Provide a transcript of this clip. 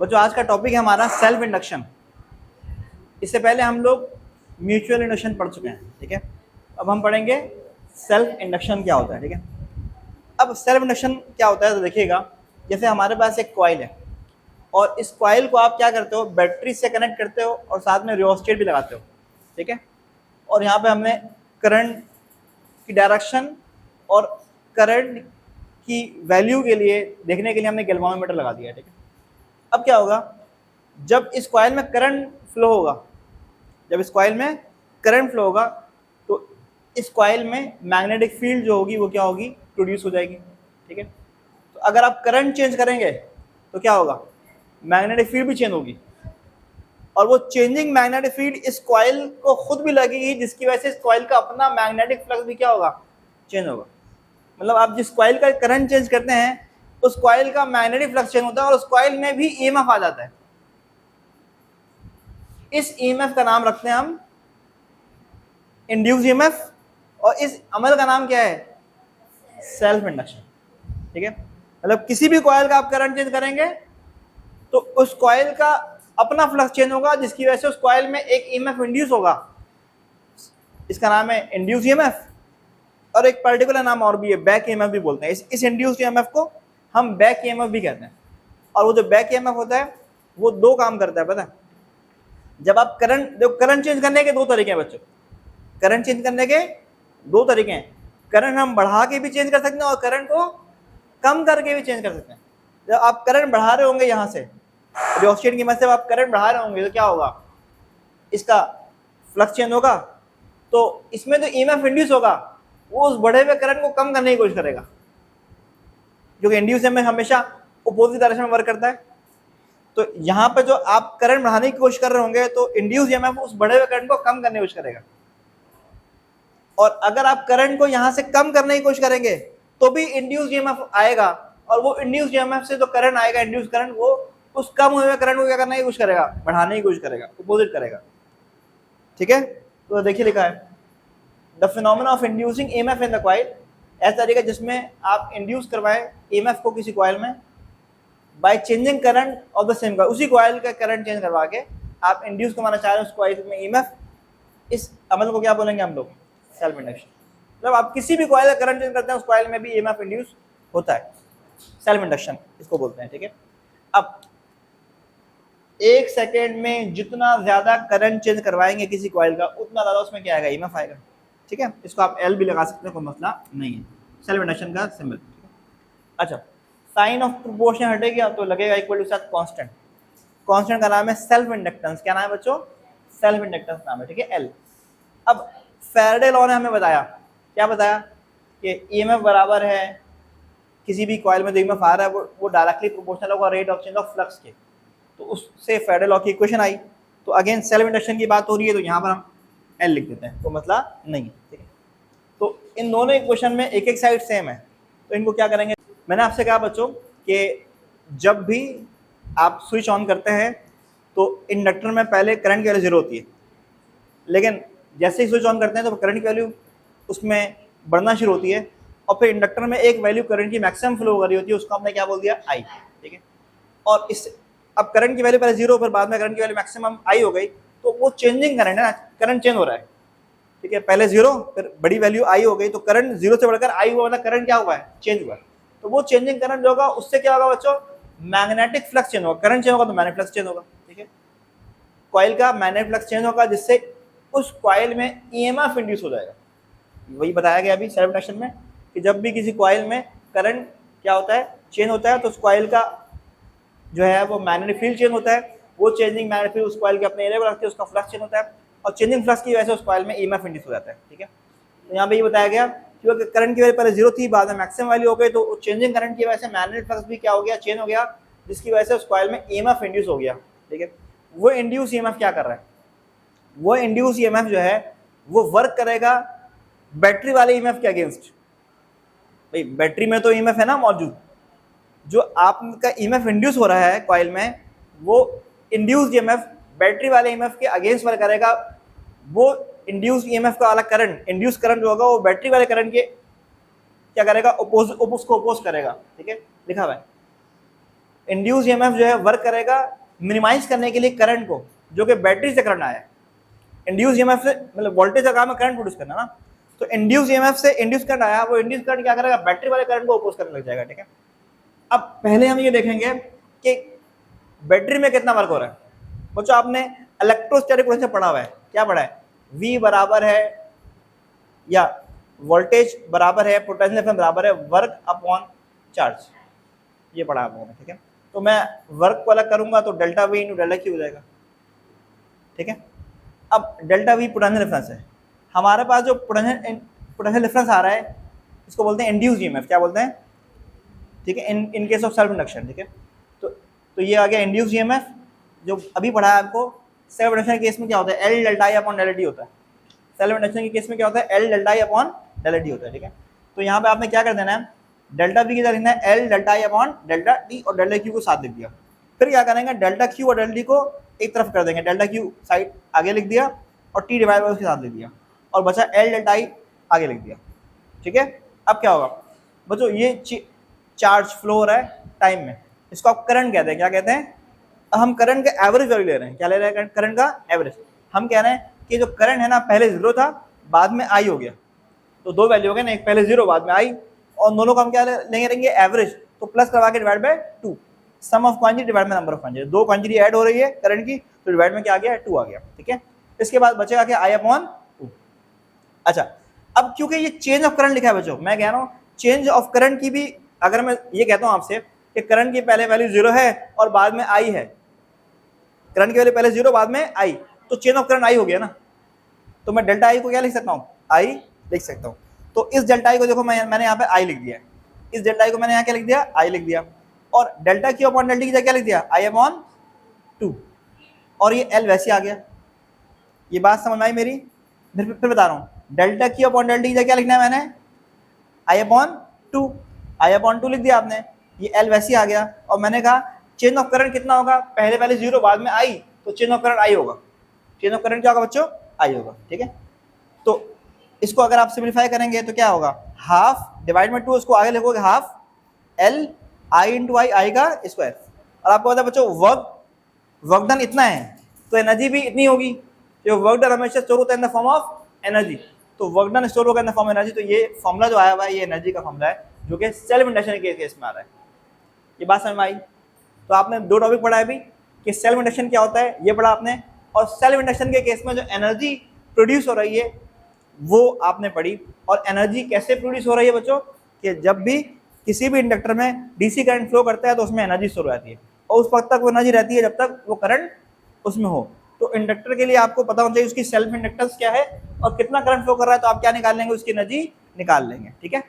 बच्चों आज का टॉपिक है हमारा सेल्फ इंडक्शन। इससे पहले हम लोग म्यूचुअल इंडक्शन पढ़ चुके हैं, ठीक है। अब हम पढ़ेंगे सेल्फ इंडक्शन क्या होता है, ठीक है। अब सेल्फ इंडक्शन क्या होता है तो देखिएगा, जैसे हमारे पास एक कॉइल है और इस कॉइल को आप क्या करते हो, बैटरी से कनेक्ट करते हो और साथ में रियोस्टेट भी लगाते हो, ठीक है। और यहाँ पे हमने करंट की डायरेक्शन और करंट की वैल्यू के लिए देखने के लिए हमने गैल्वेनोमीटर लगा दिया, ठीक है। अब क्या होगा, जब इस कॉइल में करंट फ्लो होगा, जब इस कॉइल में करंट फ्लो होगा तो इस कॉइल में मैग्नेटिक फील्ड जो होगी वो क्या होगी, प्रोड्यूस हो जाएगी, ठीक है। तो अगर आप करंट चेंज करेंगे तो क्या होगा, मैग्नेटिक फील्ड भी चेंज होगी और वो चेंजिंग मैग्नेटिक फील्ड इस कॉइल को खुद भी लगेगी, जिसकी वजह से इस कॉइल का अपना मैग्नेटिक फ्लक्स भी क्या होगा, चेंज होगा। मतलब आप जिस कॉइल का करंट चेंज करते हैं उस कॉइल का मैग्नेटिक फ्लक्स चेंज होता है और उस कॉइल में भी ईएमएफ आ जाता है। इस ईएमएफ का नाम रखते हैं हम इंड्यूस ईएमएफ और इस अमल का नाम क्या है, सेल्फ इंडक्शन, ठीक है। मतलब किसी भी कॉइल का आप करंट चेंज करेंगे तो उस कॉइल का अपना फ्लक्स चेंज होगा, जिसकी वजह से उस कॉइल में एक ईएमएफ इंड्यूस होगा, इसका नाम है इंड्यूस ईएमएफ। और एक पर्टिकुलर नाम और भी है, बैक ईएमएफ भी बोलते हैं। इस इंड्यूस्ड ईएमएफ को हम बैक ईएमएफ भी कहते हैं। और वो जो बैक ईएमएफ होता है वो दो काम करता है, पता है। जब आप करंट चेंज करने के दो तरीके हैं बच्चों, करंट चेंज करने के दो तरीके हैं। करंट हम बढ़ा के भी चेंज कर सकते हैं और करंट को कम करके भी चेंज कर सकते हैं। जब आप करंट बढ़ा रहे होंगे, यहाँ से रियोस्टेट की मदद से आप करंट बढ़ा रहे होंगे तो क्या होगा, इसका फ्लक्स चेंज होगा, तो इसमें जो ईएमएफ इंड्यूस होगा वो उस बढ़े हुए करंट को कम करने की कोशिश करेगा, क्योंकि इंड्यूस ईएमएफ हमेशा अपोजिट डायरेक्शन में वर्क करता है। तो यहाँ पे जो आप करंट बढ़ाने की कोशिश कर रहे होंगे तो इंड्यूस ईएमएफ उस बढ़े हुए करंट को कम करने की कोशिश करेगा। और अगर आप करंट को यहाँ से कम करने की कोशिश करेंगे तो भी इंड्यूस ईएमएफ आएगा और वो इंड्यूस ईएमएफ से जो करंट आएगा, इंड्यूस करंट, वो उस कम हुए हुए करंट को क्या करने की कोशिश करेगा, बढ़ाने की कोशिश करेगा, अपोजिट करेगा, ठीक है। तो देखिए लिखा है the phenomena of inducing EMF in the coil, ऐसा तरीका जिसमें आप इंड्यूस करवाएं ईएमएफ को किसी कॉइल में by changing current of the same coil, उसी कॉइल का करंट चेंज करवा के आप इंड्यूस करवाना चाह रहे हैं उस कॉइल में ईएमएफ। इस अमल को क्या बोलेंगे हम लोग, सेल्फ इंडक्शन। जब आप किसी भी कॉइल का करंट चेंज करते हैं उस कॉइल में भी ईएमएफ इंड्यूस होता है, सेल्फ इंडक्शन इसको बोलते हैं, ठीक है। अब एक सेकेंड में जितना ज्यादा करंट चेंज करवाएंगे किसी कॉइल का उतना ज्यादा उसमें क्या आएगा, ईएमएफ आएगा, ठीक है। इसको आप एल भी लगा सकते हैं, कोई मसला नहीं है, सेल्फ इंडक्शन का सिंबल। अच्छा, साइन ऑफ प्रोपोर्शन हटेगा तो लगेगा इक्वल टू साथ कांस्टेंट। कांस्टेंट का नाम है सेल्फ इंडक्टेंस। क्या नाम है बच्चों, सेल्फ इंडक्टेंस नाम है, ठीक है, एल। अब फैराडे लॉ ने हमें बताया, क्या बताया कि ईएमएफ बराबर है किसी भी कॉइल में जो ईएमएफ आ रहा है वो डायरेक्टली प्रोपोर्शनल होगा rate of change of flux के। तो उससे फैराडे लॉ की इक्वेशन आई। तो अगेन सेल्फ इंडक्शन की बात हो रही है तो यहाँ पर हम एल लिख देते हैं, तो मसला नहीं है, ठीक है। तो इन दोनों इक्वेशन में एक एक साइड सेम है, तो इनको क्या करेंगे, मैंने आपसे कहा बच्चों कि जब भी आप स्विच ऑन करते हैं तो इंडक्टर में पहले करंट की वैल्यू जीरो होती है, लेकिन जैसे ही स्विच ऑन करते हैं तो करंट की वैल्यू उसमें बढ़ना शुरू होती है और फिर इंडक्टर में एक वैल्यू करंट की मैक्सिमम फ्लो हो रही होती है, उसको हमने क्या बोल दिया, आई, ठीक है। और इस अब करंट की वैल्यू पहले जीरो, फिर बाद में करंट की वैल्यू मैक्सिमम आई हो गई, तो वो चेंजिंग करंट है ना, करंट चेंज हो रहा है, ठीक है। पहले जीरो फिर बड़ी वैल्यू आई हो गई, तो करंट जीरो से बढ़कर आई हुआ, मतलब करंट क्या हुआ है, चेंज हुआ है। तो वो चेंजिंग करंट जो होगा उससे क्या होगा बच्चों, मैग्नेटिक फ्लक्स चेंज होगा। करंट चेंज होगा तो मैग्नेटिक फ्लक्स चेंज होगा, ठीक है। कॉइल का मैग्नेटिक फ्लक्स चेंज होगा जिससे उस कॉइल में ईएमएफ इंड्यूस हो जाएगा। वही बताया गया अभी सेल्फ इंडक्शन में कि जब भी किसी कॉइल में करंट क्या होता है, चेंज होता है, तो उस कॉइल का जो है वो मैग्नेटिक फील्ड चेंज होता है, वो चेंजिंग मैग्नेटिक फील्ड उस कॉइल के अपने एरिया पर रखती है, उसका फ्लक्स चेंज होता है और चेंजिंग फ्लक्स की वजह से उस कॉइल में ईएमएफ इंड्यूस हो जाता है, ठीक है। तो यहाँ पे ये बताया गया कि करंट की वैल्यू पहले जीरो थी, बाद में मैक्सिमम वैल्यू हो गई, तो चेंजिंग करंट की वजह से मैग्नेटिक फ्लक्स भी क्या हो गया, चेंज हो गया, जिसकी वजह से उस कॉइल में ईएमएफ इंड्यूस हो गया, ठीक है। वो इंड्यूस ईएमएफ क्या कर रहा है, वो इंड्यूस ईएमएफ जो है वो वर्क करेगा बैटरी वाले ईएमएफ के अगेंस्ट। भाई बैटरी में तो ईएमएफ है ना मौजूद, जो आपका ईएमएफ इंड्यूस हो रहा है कॉइल में, वो इंड्यूस ईएमएफ बैटरी वाले ईएमएफ के अगेंस्ट वर्क करेगा। वो इंड्यूस ईएमएफ का अलग करंट, इंड्यूस करंट जो होगा वो बैटरी वाले करंट के क्या करेगा, उसको अपोज करेगा, ठीक है, लिखा हुआ है। इंड्यूस ईएमएफ जो है वर्क करेगा मिनिमाइज करने के लिए करंट को, जो कि बैटरी से करंट आया है। इंड्यूस ईएमएफ से मतलब वोल्टेज का काम है करंट प्रोड्यूस करना ना, तो इंड्यूस ईएमएफ से इंड्यूस करंट आया, वो इंड्यूस करंट क्या करेगा, बैटरी वाले करंट को अपोज करने लग जाएगा, ठीक है। अब पहले हम ये देखेंगे कि बैटरी में कितना वर्क हो रहा है। बच्चों आपने इलेक्ट्रोस्टैटिक पोटेंशियल पढ़ा हुआ है, क्या पढ़ा है, V बराबर है या वोल्टेज बराबर है पोटेंशियल डिफरेंस बराबर है वर्क अपॉन चार्ज, ये पढ़ा आप लोगों ने, ठीक है। तो मैं वर्क को अलग करूंगा तो delta V into delta Q हो जाएगा, ठीक है। अब डेल्टा V पोटेंशियल डिफरेंस है, हमारे पास जो पोटेंशियल डिफरेंस आ रहा है इसको बोलते हैं इंड्यूस ईएमएफ, क्या बोलते हैं, ठीक है, in case of self induction, ठीक है। तो ये आ गया इंड्यूस ईएमएफ, जो अभी पढ़ा है आपको। सेल्फ इंडक्शन के केस में क्या होता है, L delta I upon delta D होता है। सेल्फ इंडक्शन के केस में क्या होता है, L delta I upon delta D होता है, ठीक है। तो यहाँ पे आपने क्या कर देना है, डेल्टा V की तरह लिखना है L delta I upon delta D और डेल्टा Q को साथ लिख दिया। फिर क्या करेंगे, डेल्टा Q और डेल्टा D को एक तरफ कर देंगे, डेल्टा Q साइड आगे लिख दिया और T डिवाइड बाय उसके साथ लिख दिया और बचा L डेल्टा I आगे लिख दिया, ठीक है। अब क्या होगा बच्चों, ये चार्ज फ्लो हो रहा है टाइम में, इसको आप करंट कहते हैं, क्या कहते हैं, हम करंट का एवरेज वैल्यू ले रहे हैं, क्या ले रहे हैं, करंट का एवरेज। हम कह रहे हैं कि जो करंट है ना पहले 0 था बाद में I हो गया, तो दो वैल्यू हो गए ना, एक पहले 0 बाद में I, और दोनों को हम क्या लेंगे एवरेज, तो प्लस करवा के divide by 2, sum of quantity divide by number of quantity, दो क्वांटिटी ऐड हो रही है करंट की, तो डिवाइड में क्या आ गया, 2 आ गया, ठीक है। इसके बाद बचेगा क्या, I अपॉन 2। अच्छा, अब क्योंकि ये चेंज ऑफ करंट लिखा है बच्चों, मैं कह रहा हूँ चेंज ऑफ करंट की भी, अगर मैं ये कहता हूँ आपसे कि करंट की पहले वैल्यू 0 है और बाद में I है, करंट की वैल्यू पहले 0 बाद में I, तो चेंज ऑफ करंट I हो गया ना, तो मैं डेल्टा I को क्या लिख सकता हूँ, I लिख सकता हूँ। तो इस डेल्टा I को देखो मैंने यहाँ पे I लिख दिया है, इस डेल्टा I को मैंने यहाँ क्या लिख दिया, I लिख दिया, और डेल्टा Q अपॉन डेल्टा की जगह क्या लिख दिया, I अपॉन 2, और ये L वैसे आ गया। ये बात समझ में आई मेरी, फिर बता रहा हूँ, डेल्टा Q अपॉन डेल्टा की जगह क्या लिखना है मैंने, I अपॉन 2, I अपॉन 2 लिख दिया आपने, ये L वैसे आ गया। और मैंने कहा चेंज ऑफ करंट कितना होगा, पहले 0 बाद में I, तो चेंज ऑफ करंट I होगा, चेंज ऑफ करंट क्या होगा बच्चों, I होगा, ठीक है। तो इसको अगर आप सिंप्लीफाई करेंगे तो क्या होगा, हाफ डिवाइड में 2, उसको आगे लिखोगे half L I into I का स्क्वायर, और आपको पता है बच्चों वर्क डन इतना है तो एनर्जी भी इतनी होगी, जो वर्क डन हमेशा स्टोर होता है in the form of energy, तो वर्क डन स्टोर होगा in the form of energy. तो ये फॉर्मूला जो आया हुआ है ये एनर्जी का फॉर्मूला है, जो कि सेल्फ इंडक्शन के केस में आ रहा है। ये बात समझ में आई। तो आपने दो टॉपिक पढ़ा है अभी कि सेल्फ इंडक्शन क्या होता है, ये पढ़ा आपने, और सेल्फ इंडक्शन के केस में जो एनर्जी प्रोड्यूस हो रही है वो आपने पढ़ी। और एनर्जी कैसे प्रोड्यूस हो रही है बच्चों, कि जब भी किसी भी इंडक्टर में डीसी करंट फ्लो करता है तो उसमें एनर्जी स्टोर रहती है, और उस वक्त तक वो एनर्जी रहती है जब तक वो करंट उसमें हो। तो इंडक्टर के लिए आपको पता होना चाहिए उसकी सेल्फ इंडक्टेंस क्या है और कितना करंट फ्लो कर रहा है, तो आप क्या निकाल लेंगे, उसकी एनर्जी निकाल लेंगे, ठीक है।